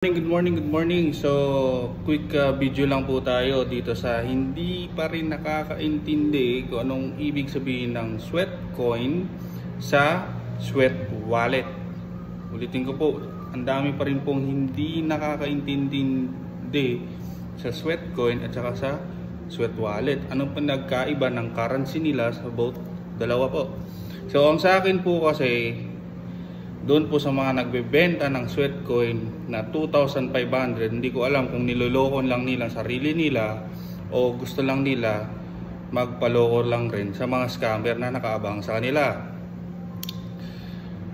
Good morning, good morning. So, quick video lang po tayo dito sa hindi pa rin nakakaintindi kung anong ibig sabihin ng sweat coin sa sweat wallet. Ulitin ko po, ang dami pa rin pong hindi nakakaintindi sa sweat coin at saka sa sweat wallet. Anong pinagkaiba ng currency nila sa both dalawa po? So, ang sa akin po kasi, doon po sa mga nagbebenta ng sweat coin na 2,500, hindi ko alam kung niloloko lang nila sarili nila o gusto lang nila magpaloko lang rin sa mga scammer na nakaabang sa kanila.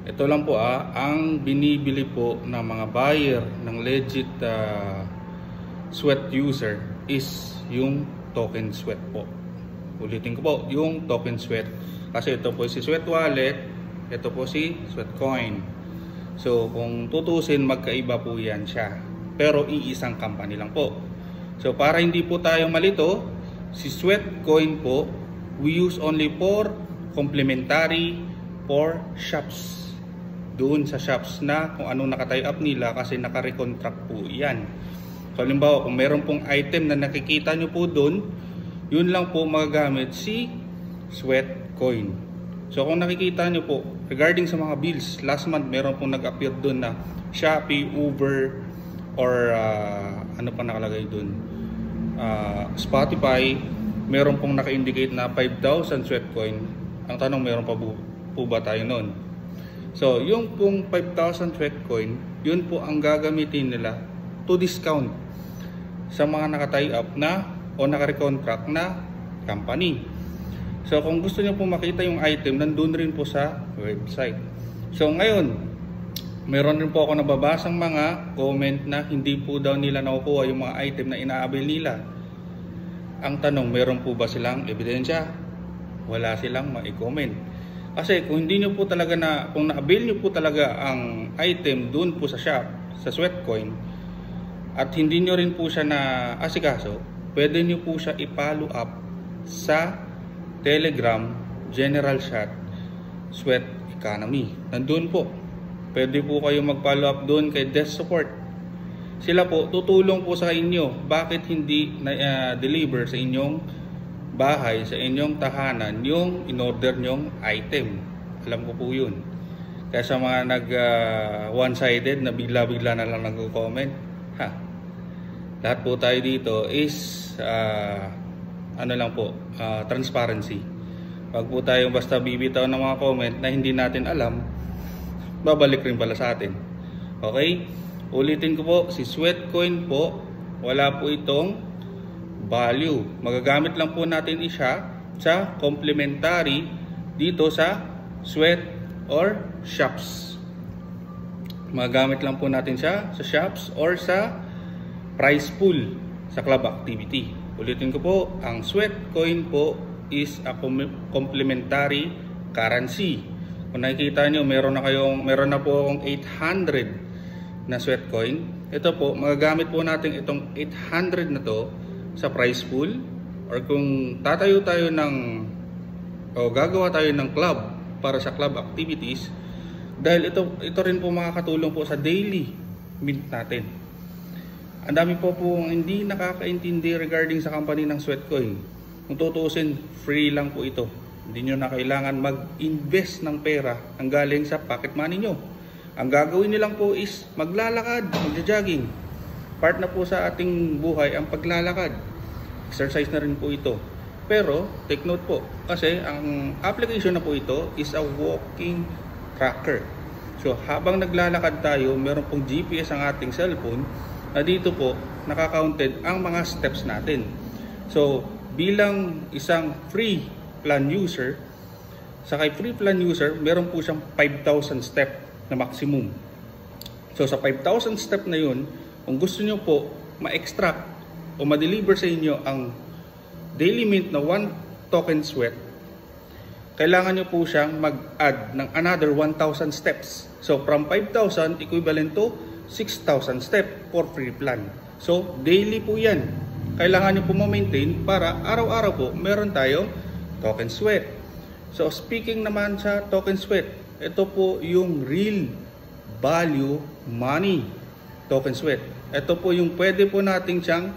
Ito lang po ang binibili po ng mga buyer ng legit sweat user is yung token sweat po. Ulitin ko po, yung token sweat. Kasi ito po si sweat wallet, ito po si sweat coin. So kung tutusin, magkaiba po yan siya, pero iisang company lang po. So para hindi po tayo malito, si sweat coin po we use only for complementary for shops. Doon sa shops na kung anong naka-tie up nila, kasi naka-recontract po yan. So halimbawa kung meron pong item na nakikita nyo po doon, yun lang po magagamit si sweat coin. So kung nakikita nyo po, regarding sa mga bills, last month meron pong nag-appear doon na Shopee, Uber, or ano pa nakalagay doon, Spotify, meron pong naka-indicate na 5,000 sweat coin. Ang tanong, meron pa po ba tayo noon? So yung pong 5,000 sweat coin, yun po ang gagamitin nila to discount sa mga naka-tie up na o naka-recontract na company. So kung gusto niyo po makita yung item, nandun rin po sa website. So ngayon, meron rin po ako nababasang mga comment na hindi po daw nila nakukuha yung mga item na ina-avail nila. Ang tanong, meron po ba silang ebidensya? Wala silang ma-comment. Kasi kung hindi niyo po talaga kung na-avail niyo po talaga ang item dun po sa shop, sa Sweatcoin, at hindi niyo rin po siya na asikaso, pwede niyo po siya i-follow up sa Telegram General Chat Sweat Economy. Nandun po. Pwede po kayo mag-follow up doon kay desk support. Sila po tutulong po sa inyo bakit hindi na-deliver sa inyong bahay, sa inyong tahanan yung in-order nyong item. Alam ko po yun. Kaya sa mga nag one-sided na bigla-bigla na lang nag-comment, lahat po tayo dito is ano lang po, transparency. Pag po tayo basta bibitaw ng mga comment na hindi natin alam, babalik rin pala sa atin. Okay? Ulitin ko po, si Sweatcoin po, wala po itong value. Magagamit lang po natin siya sa complementary dito sa sweat or shops. Magagamit lang po natin siya sa shops or sa prize pool sa club activity. Ulitin ko po, ang sweat coin po is a complementary currency. Kung nakikita nyo, meron na po akong 800 na sweat coin. Ito po, magagamit po natin itong 800 na to sa prize pool, or kung tatayo tayo o gagawa tayo ng club para sa club activities, dahil ito rin po makakatulong po sa daily mint natin. Ang dami po hindi nakakaintindi regarding sa company ng Sweatcoin. Kung tutuusin, free lang po ito. Hindi nyo na kailangan mag-invest ng pera ang galing sa pocket money nyo. Ang gagawin nyo lang po is maglalakad, magja-jogging. Part na po sa ating buhay ang paglalakad. Exercise na rin po ito. Pero, take note po, kasi ang application na po ito is a walking tracker. So, habang naglalakad tayo, meron pong GPS ang ating cellphone, na dito po naka-counted ang mga steps natin. So bilang isang free plan user, sa free plan user, meron po siyang 5,000 step na maximum. So sa 5,000 step na yun, kung gusto nyo po ma-extract o ma-deliver sa inyo ang daily mint na 1 token sweat, kailangan nyo po siyang mag-add ng another 1,000 steps. So from 5,000 equivalent to 6,000 step for free plan. So daily po yan. Kailangan nyo po ma-maintain para araw-araw po meron tayong token sweat. So speaking naman sa token sweat, ito po yung real value money. token sweat. Ito po yung pwede po natin siyang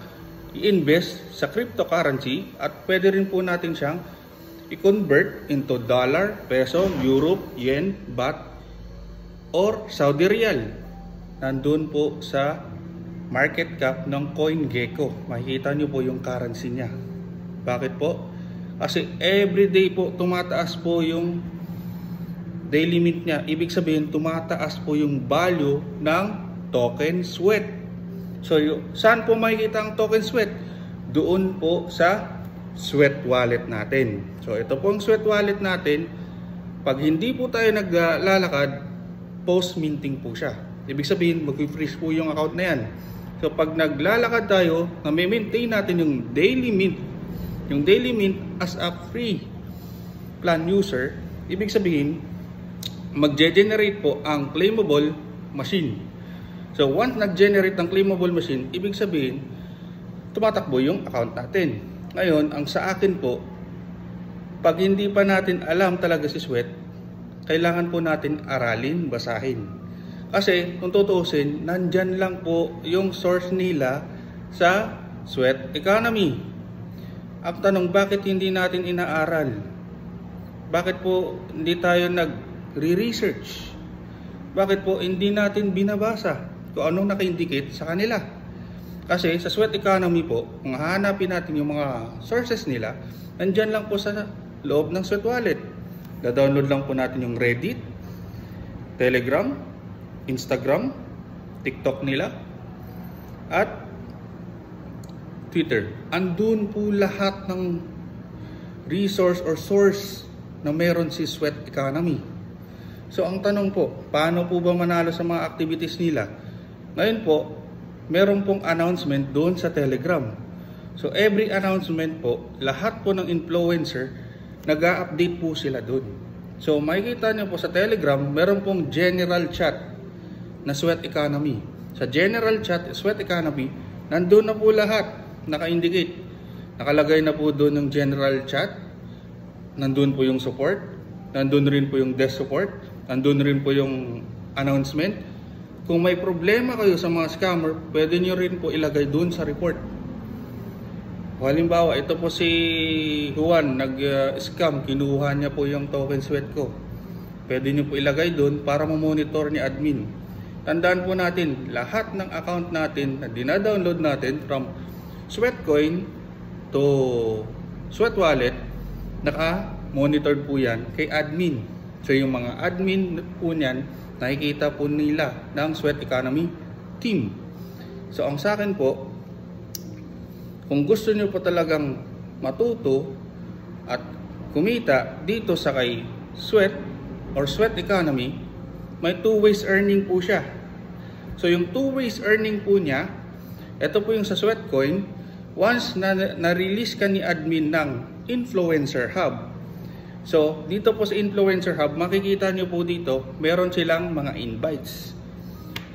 i-invest sa cryptocurrency at pwede rin po natin siyang i-convert into dollar, peso, euro, yen, baht, or Saudi Riyal. Nandun po sa market cap ng CoinGecko. Makikita nyo po yung currency niya. Bakit po? Kasi everyday po tumataas po yung daily mint niya. Ibig sabihin tumataas po yung value ng token sweat. So, saan po makikita ang token sweat? Doon po sa sweat wallet natin. So, ito po ang sweat wallet natin. Pag hindi po tayo naglalakad, post-minting po siya. Ibig sabihin, mag-freeze po yung account na yan. So, pag naglalakad tayo, na-maintain natin yung daily mint. Yung daily mint as a free plan user, ibig sabihin, mag-generate po ang claimable machine. So, once nag-generate ng claimable machine, ibig sabihin, tumatakbo yung account natin. Ngayon, ang sa akin po, pag hindi pa natin alam talaga si sweat, kailangan po natin aralin, basahin. Kasi, kung tutuusin, nandyan lang po yung source nila sa sweat economy. Ang tanong, bakit hindi natin inaaral? Bakit po hindi tayo nag-research? Bakit po hindi natin binabasa kung anong naka-indicate sa kanila? Kasi sa sweat economy po, kung hahanapin natin yung mga sources nila, nandyan lang po sa loob ng sweat wallet. Da-download lang po natin yung Reddit, Telegram, Instagram, TikTok nila, at Twitter. Andun po lahat ng resource or source na meron si sweat economy. So ang tanong po, paano po ba manalo sa mga activities nila? Ngayon po, meron pong announcement doon sa Telegram. So every announcement po, lahat po ng influencer, nag-a-update po sila doon. So makikita nyo po sa Telegram, meron pong general chat na sweat economy. Sa general chat, sweat economy, nandun na po lahat, naka-indicate. Nakalagay na po doon ng general chat, nandun po yung support, nandun rin po yung desk support, nandun rin po yung announcement. Kung may problema kayo sa mga scammer, pwede nyo rin po ilagay doon sa report. Halimbawa, ito po si Juan, nag-scam, kinuha niya po yung token sweat ko. Pwede nyo po ilagay doon para mamonitor ni admin. Tandaan po natin, lahat ng account natin na dinadownload natin from Sweatcoin to Sweat Wallet, naka-monitored po yan kay admin. So yung mga admin po niyan, nakikita po nila ng Sweat Economy team. So ang sa akin po, kung gusto nyo po talagang matuto at kumita dito sa kay Sweat or Sweat Economy, may 2 ways earning po siya. So yung 2 ways earning po niya, ito po yung sa Sweatcoin, once na-release ka ni admin ng Influencer Hub. So dito po sa Influencer Hub, makikita nyo po dito, meron silang mga invites.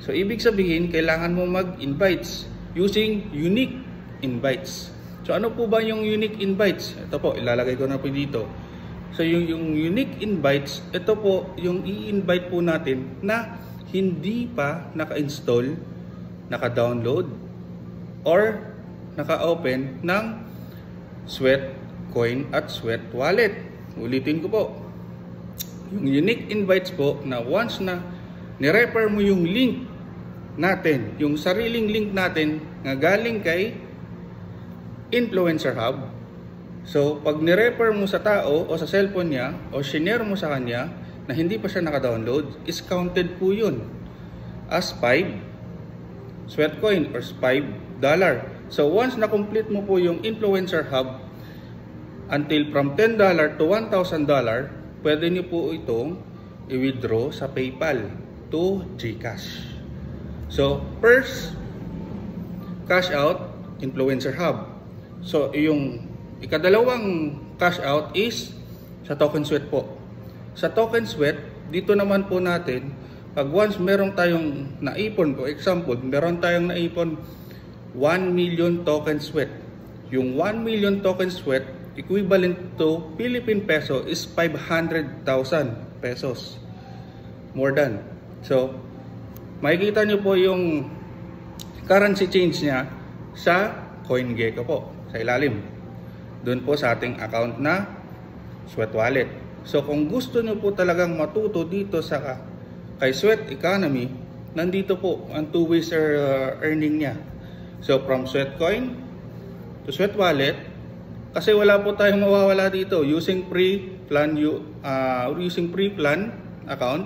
So ibig sabihin, kailangan mo mag-invites using unique invites. So ano po ba yung unique invites? Ito po, ilalagay ko na po dito. So yung unique invites, ito po yung i-invite po natin na hindi pa naka-install, naka-download, or naka-open ng Sweatcoin at Sweat Wallet. Ulitin ko po. Yung unique invites po na once na ni-refer mo yung link natin, yung sariling link natin na galing kay Influencer Hub. So, pag ni-refer mo sa tao o sa cellphone niya o shinare mo sa kanya na hindi pa siya naka-download, is counted po yun as 5 Sweatcoin or $5. So, once na-complete mo po yung Influencer Hub until from $10 to $1,000, pwede niyo po itong i-withdraw sa PayPal to GCash. So, first, cash out, Influencer Hub. So, yung ikadalawang cash out is sa Token Sweat po. Sa Token Sweat, dito naman po natin, pag once meron tayong naipon po, example, meron tayong naipon 1 million Token Sweat. Yung 1 million Token Sweat, equivalent to Philippine peso is 500,000 pesos. More than. So, makikita nyo po yung currency change niya sa CoinGecko po, sa ilalim. Doon po sa ating account na Sweat Wallet. So kung gusto nyo po talagang matuto dito sa kay Sweat Economy, nandito po ang 2 ways earning niya. So from Sweatcoin to Sweat Wallet, kasi wala po tayong mawawala dito using pre-plan account.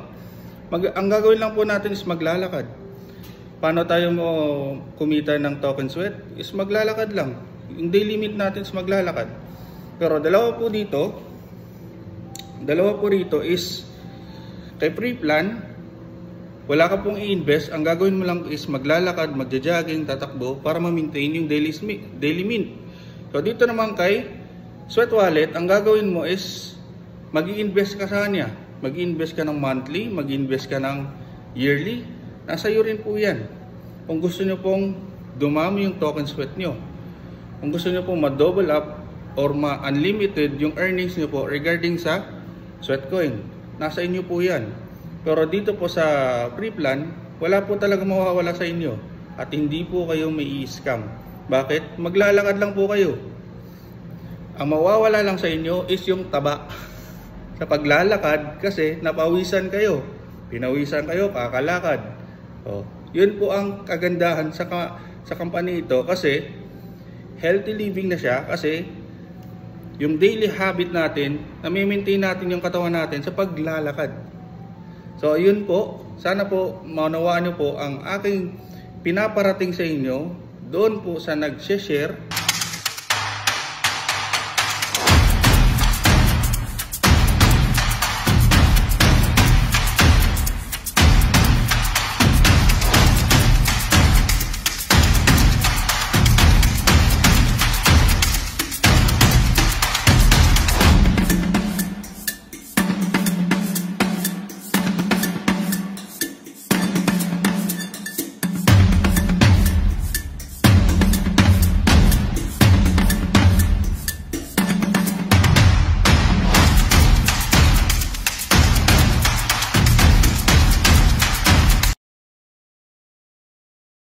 Ang gagawin lang po natin is maglalakad. Paano tayo mo kumita ng token Sweat? Is maglalakad lang. Yung daily limit natin is maglalakad. Pero dalawa po rito is kay pre-plan, wala ka pong i-invest. Ang gagawin mo lang is maglalakad, magja-jogging, tatakbo para ma-maintain yung daily mint. So dito naman kay Sweat Wallet, ang gagawin mo is mag-i-invest ka sa kanya. Mag-i-invest ka ng monthly, mag-i-invest ka ng yearly. Nasa iyo rin po yan. Kung gusto nyo pong dumami yung token Sweat nyo, kung gusto nyo pong ma-double up or ma-unlimited yung earnings nyo po regarding sa Sweatcoin, nasa inyo po yan. Pero dito po sa pre-plan, wala po talaga mawawala sa inyo at hindi po kayo may i-scam. Bakit? Maglalakad lang po kayo. Ang mawawala lang sa inyo is yung taba sa paglalakad kasi napawisan kayo. Pinawisan kayo, kakalakad. So, yun po ang kagandahan sa company ito kasi healthy living na siya kasi yung daily habit natin, nami-maintain natin yung katawan natin sa paglalakad. So, yun po. Sana po maunawaan nyo po ang aking pinaparating sa inyo doon po sa nag-share